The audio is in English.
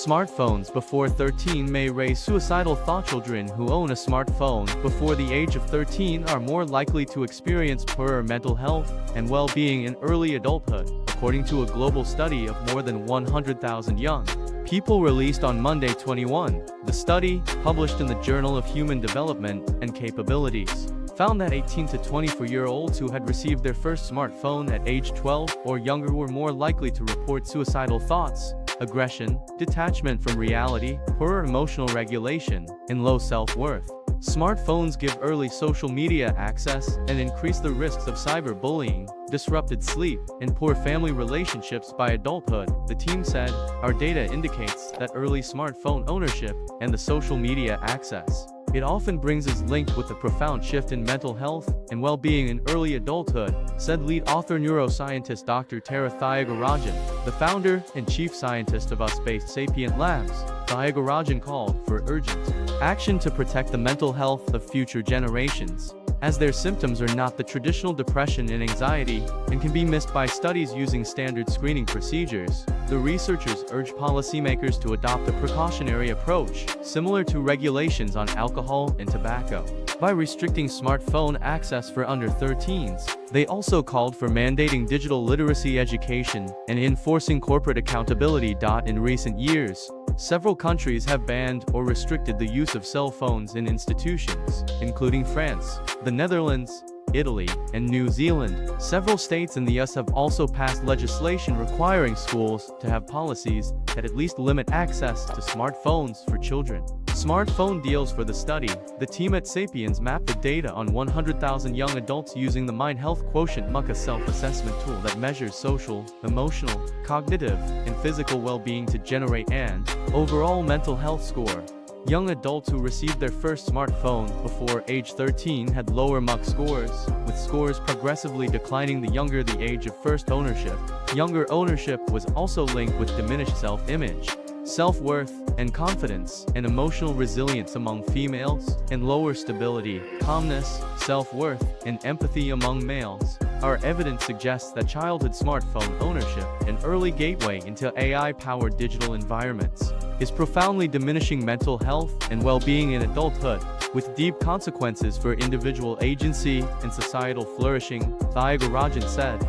Smartphones before 13 may raise suicidal thoughts. Children who own a smartphone before the age of 13 are more likely to experience poorer mental health and well-being in early adulthood, according to a global study of more than 100,000 young people released on Monday 21. The study, published in the Journal of Human Development and Capabilities, found that 18 to 24-year-olds who had received their first smartphone at age 12 or younger were more likely to report suicidal thoughts, aggression, detachment from reality, poor emotional regulation, and low self-worth. Smartphones give early social media access and increase the risks of cyberbullying, disrupted sleep, and poor family relationships by adulthood, the team said. Our data indicates that early smartphone ownership and the social media access it often brings is linked with a profound shift in mental health and well-being in early adulthood, said lead author neuroscientist Dr. Thiagarajan, the founder and chief scientist of US-based Sapient Labs. Thiagarajan called for urgent action to protect the mental health of future generations, as their symptoms are not the traditional depression and anxiety and can be missed by studies using standard screening procedures. The researchers urge policymakers to adopt a precautionary approach, similar to regulations on alcohol and tobacco, by restricting smartphone access for under 13s. They also called for mandating digital literacy education and enforcing corporate accountability. In recent years, several countries have banned or restricted the use of cell phones in institutions, including France, the Netherlands, Italy, and New Zealand. Several states in the US have also passed legislation requiring schools to have policies that at least limit access to smartphones for children. Smartphone deals. For the study, the team at Sapiens mapped the data on 100,000 young adults using the Mind Health Quotient MUCA self-assessment tool that measures social, emotional, cognitive, and physical well-being to generate an overall mental health score. Young adults who received their first smartphone before age 13 had lower MUC scores, with scores progressively declining the younger the age of first ownership. Younger ownership was also linked with diminished self-image, self-worth, and confidence, and emotional resilience among females, and lower stability, calmness, self-worth, and empathy among males. Our evidence suggests that childhood smartphone ownership, an early gateway into AI-powered digital environments, is profoundly diminishing mental health and well-being in adulthood, with deep consequences for individual agency and societal flourishing, Thiagarajan said.